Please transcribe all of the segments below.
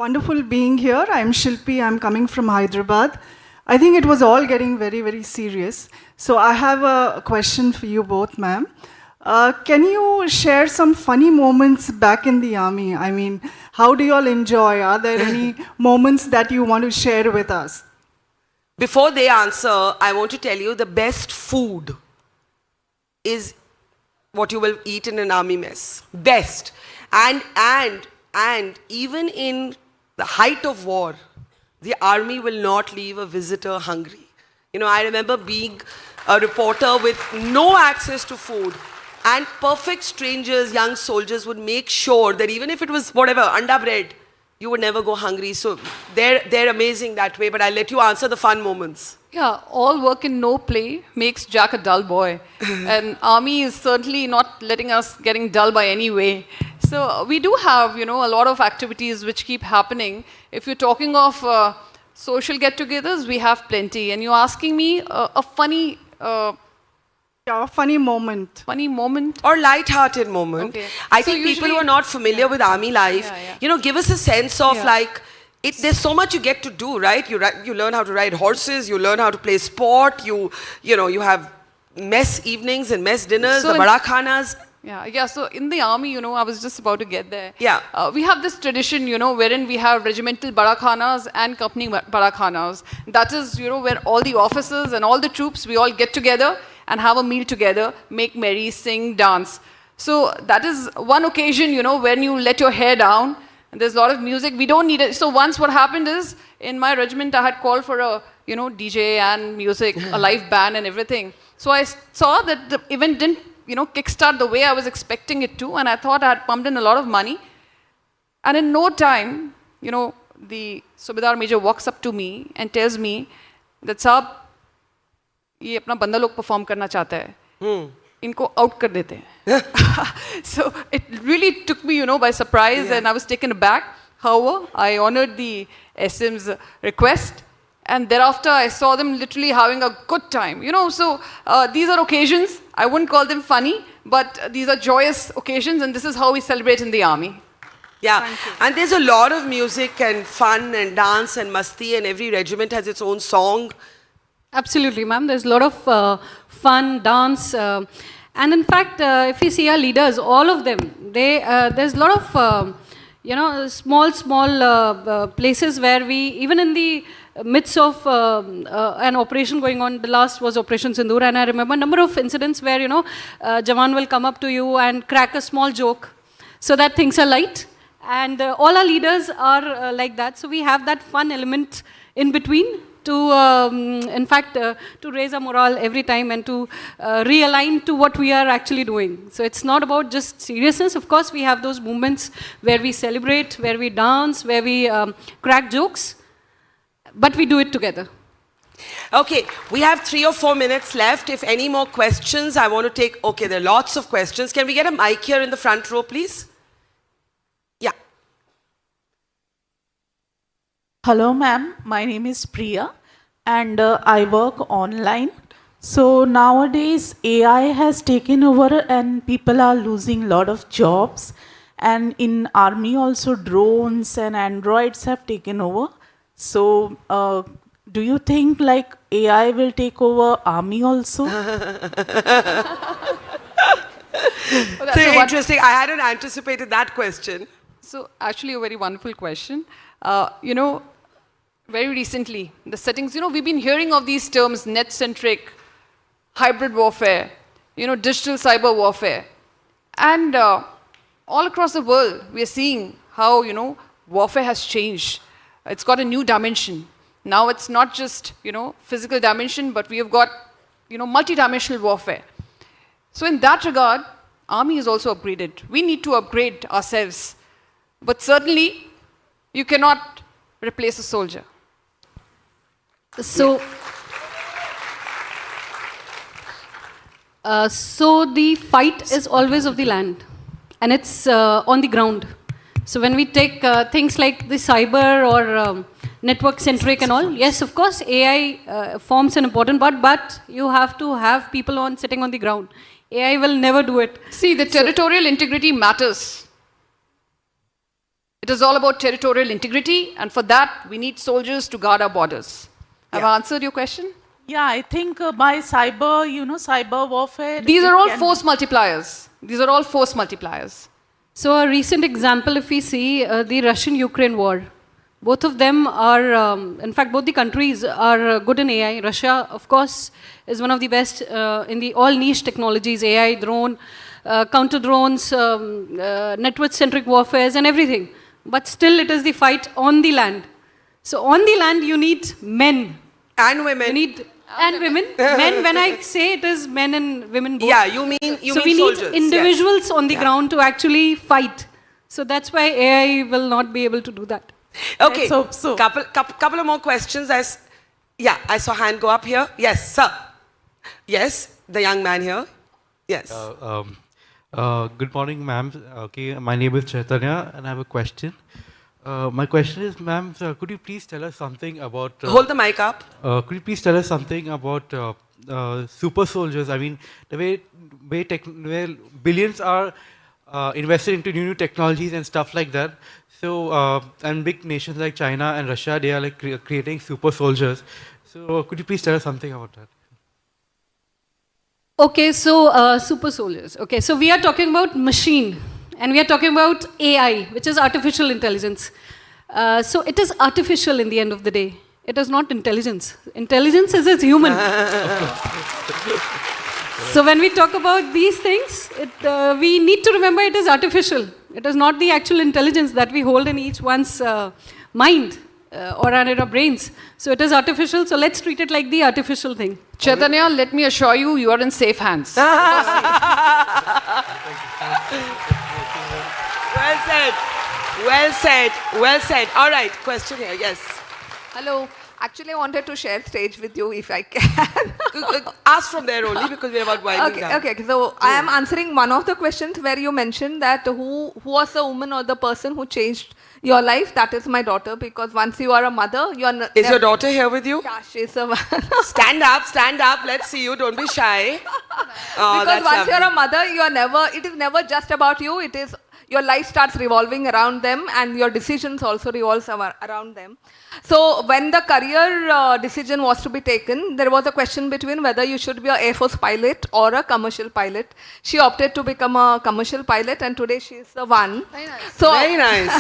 Wonderful being here. I'm Shilpi. I'm coming from Hyderabad. I think it was all getting very, very serious. So I have a question for you both, ma'am. Can you share some funny moments back in the army? I mean, how do you all enjoy? Are there any moments that you want to share with us? Before they answer, I want to tell you the best food is what you will eat in an army mess. Best. And even in the height of war, the army will not leave a visitor hungry. You know, I remember being a reporter with no access to food, and perfect strangers, young soldiers, would make sure that even if it was whatever, anda bread, you would never go hungry. So they're amazing that way, but I'll let you answer the fun moments. Yeah, all work and no play makes Jack a dull boy. And army is certainly not letting us getting dull by any way. So we do have, a lot of activities which keep happening. If you're talking of social get-togethers, we have plenty. And you're asking me a funny... Yeah, a funny moment. Funny moment? Or light-hearted moment. Okay. I think people who are not familiar with army life, give us a sense of there's so much you get to do, right? You learn how to ride horses, you learn how to play sport, you have mess evenings and mess dinners, the bada khanas. Yeah. So in the army, I was just about to get there. Yeah. We have this tradition, wherein we have regimental bada khanas and company bada khanas. That is, where all the officers and all the troops, we all get together and have a meal together, make merry, sing, dance. So that is one occasion, when you let your hair down, and there's a lot of music. We don't need it. So once what happened is, in my regiment, I had called for a, DJ and music, a live band and everything. So I saw that the event didn't, kickstart the way I was expecting it to, and I thought I had pumped in a lot of money. And in no time, the Subedar Major walks up to me and tells me that, Saab, ये अपना बंदा लोग perform करना चाहता है, इनको out कर देते हैं. So it really took me, by surprise, and I was taken aback. However, I honored the SM's request, and thereafter I saw them literally having a good time. So these are occasions. I wouldn't call them funny, but these are joyous occasions, and this is how we celebrate in the army. Yeah, and there's a lot of music and fun and dance and masti, and every regiment has its own song. Absolutely, ma'am. There's a lot of fun, dance, and in fact, if you see our leaders, all of them, there's a lot of, small places where we, even in the midst of an operation going on, the last was Operation Sindoor, and I remember a number of incidents where, Jawan will come up to you and crack a small joke so that things are light. And all our leaders are like that. So we have that fun element in between to, in fact, to raise our morale every time and to realign to what we are actually doing. So it's not about just seriousness. Of course, we have those moments where we celebrate, where we dance, where we crack jokes, but we do it together. Okay, we have 3 or 4 minutes left. If any more questions, I want to take... Okay, there are lots of questions. Can we get a mic here in the front row, please? Yeah. Hello, ma'am. My name is Priya, and I work online. So nowadays, AI has taken over, and people are losing a lot of jobs. And in army also, drones and androids have taken over. So do you think like AI will take over army also? So interesting. I hadn't anticipated that question. So actually a very wonderful question. Very recently, the settings, we've been hearing of these terms, net-centric, hybrid warfare, digital cyber warfare. And all across the world, we are seeing how, warfare has changed. It's got a new dimension. Now it's not just, physical dimension, but we have got, multi-dimensional warfare. So in that regard, army is also upgraded. We need to upgrade ourselves. But certainly, you cannot replace a soldier. So, so the fight is always of the land, and it's on the ground. So when we take things like the cyber or network-centric and all, yes, of course, AI forms an important part, but you have to have people sitting on the ground. AI will never do it. See, the territorial integrity matters. It It is all about territorial integrity, and for that, we need soldiers to guard our borders. Have I answered your question? Yeah, I think by cyber warfare. These it are all can- force multipliers. These are all force multipliers. So a recent example, if we see the Russian-Ukraine war, both of them are, in fact, both the countries are good in AI. Russia, of course, is one of the best in the all niche technologies, AI, drone, counter drones, network-centric warfare, and everything. But still, it is the fight on the land. So on the land, you need men. And women. You need and women. Men, when I say it is men and women both. Yeah, you mean So we soldiers. need individuals yes. on the ground to actually fight. So that's why AI will not be able to do that. Okay. Let's hope so. Couple of more questions. I saw hand go up here. Yes, sir. Yes, the young man here. Yes. Good morning, ma'am. Okay, my name is Chaitanya, and I have a question. My question is, ma'am, could you please tell us something about? Hold the mic up. Could you please tell us something about super soldiers? I mean, the where billions are invested into new technologies and stuff like that. So, and big nations like China and Russia, they are like creating super soldiers. So, could you please tell us something about that? Okay, so super soldiers. Okay, so we are talking about machine, and we are talking about AI, which is artificial intelligence. So it is artificial in the end of the day. It is not intelligence. Intelligence is human. So when we talk about these things, we need to remember it is artificial. It is not the actual intelligence that we hold in each one's mind or in our brains. So it is artificial, so let's treat it like the artificial thing. Chaitanya, let me assure you, you are in safe hands. Well said. Well said. Well said. All right. Question here. Yes. Hello. Actually, I wanted to share stage with you if I can. Ask from there only because we're about winding down. Okay. So I am answering one of the questions where you mentioned that who was the woman or the person who changed your life. That is my daughter, because once you are a mother, you are. Is your daughter here with you? Yeah, she's a. Stand up. Stand up. Let's see you. Don't be shy. Oh, Because that's once lovely. you're a mother, you are never. It is never just about you. It is. Your life starts revolving around them, and your decisions also revolves around them. So when the career decision was to be taken, there was a question between whether you should be an Air Force pilot or a commercial pilot. She opted to become a commercial pilot, and today she is the one. Very nice. So, Very nice.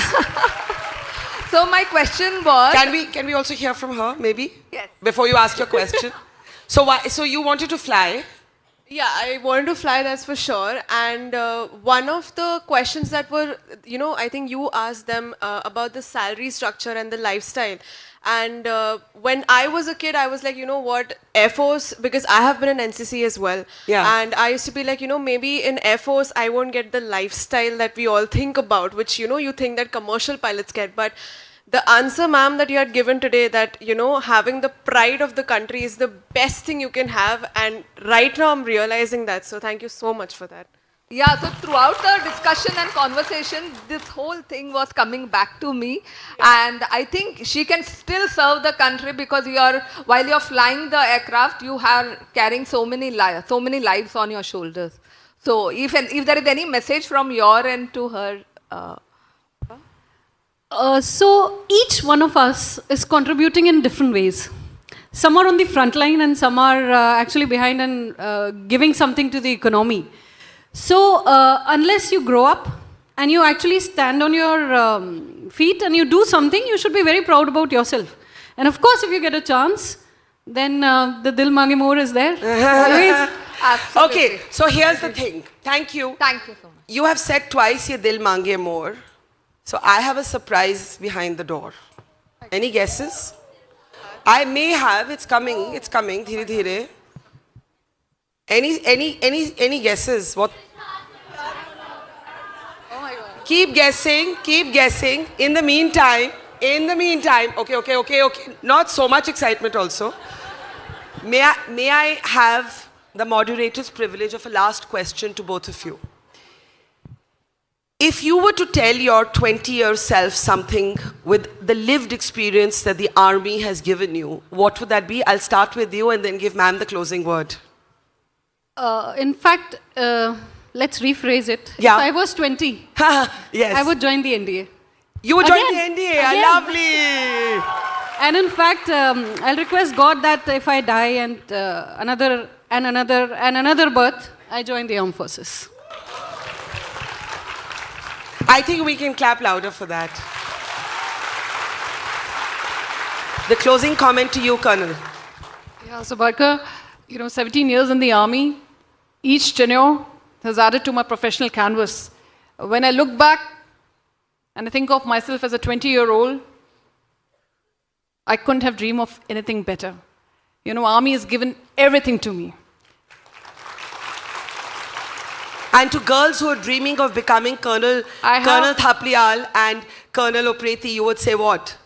so my question was. Can we also hear from her, maybe? Yes. Before you ask your question. So you wanted to fly? Yeah, I wanted to fly, that's for sure. And one of the questions that were, I think you asked them about the salary structure and the lifestyle. And when I was a kid, I was like, you know what, Air Force, because I have been in NCC as well. Yeah. And I used to be like, maybe in Air Force, I won't get the lifestyle that we all think about, which, you think that commercial pilots get. But the answer, ma'am, that you had given today, that, having the pride of the country is the best thing you can have. And right now I'm realizing that. So thank you so much for that. Yeah, so throughout the discussion and conversation, this whole thing was coming back to me. And I think she can still serve the country because while you're flying the aircraft, you are carrying so many lives on your shoulders. So if there is any message from your end to her. So each one of us is contributing in different ways. Some are on the front line and some are actually behind and giving something to the economy. So unless you grow up and you actually stand on your feet and you do something, you should be very proud about yourself. And of course, if you get a chance, then the Dil Mange More is there. Always. Absolutely. Okay, so here's the thing. Thank you. Thank you so much. You have said twice, ye dil mange more. So I have a surprise behind the door. Any guesses? I may have. It's coming. Dhire dhire. Any guesses? What? Oh my God. Keep guessing. In the meantime. Okay. Not so much excitement also. May I have the moderator's privilege of a last question to both of you? If you were to tell your 20-year self something with the lived experience that the army has given you, what would that be? I'll start with you and then give ma'am the closing word. In fact, let's rephrase it. Yeah. If I was 20, Yes. I would join the NDA. You joined Again, the NDA. again. Lovely. And in fact, I'll request God that if I die and another birth, I join the armed forces. I think we can clap louder for that. The closing comment to you, Colonel. Yeah, so Barker, 17 years in the army, each tenure has added to my professional canvas. When I look back and I think of myself as a 20-year-old, I couldn't have dreamed of anything better. Army has given everything to me. And to girls who are dreaming of becoming Colonel Thapliyal and Colonel Opreti, you would say what?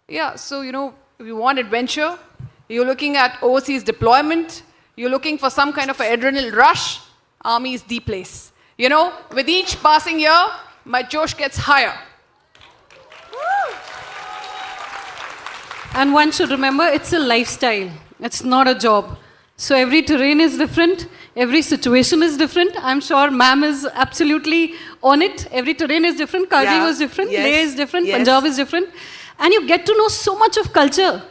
Yeah, so, if you want adventure, you're looking at overseas deployment, you're looking for some kind of an adrenaline rush, Army is the place. With each passing year, my josh gets higher. And one should remember, it's a lifestyle. It's not a job. So every terrain is different. Every situation is different. I'm sure ma'am is absolutely on it. Every terrain is different. Kargil Yeah. was different. Yes. Leh is different. Yes. Punjab is different. And you get to know so much of culture.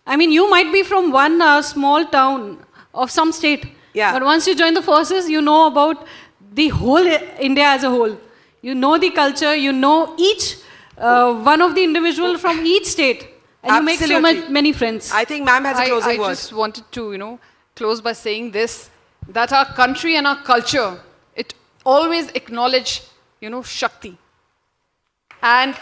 I mean, you might be from one small town of some state. Yeah. But once you join the forces, you know about the whole India as a whole. You know the culture. You know each one of the individual from each state. And you make so Absolutely. many friends. I think ma'am has a closing I word. just wanted to, close by saying this, that our country and our culture, it always acknowledge, Shakti. And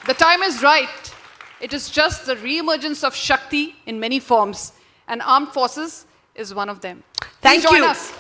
the time is right. It is just the re-emergence of Shakti in many forms. And armed forces is one of them. Thank Please join you. us.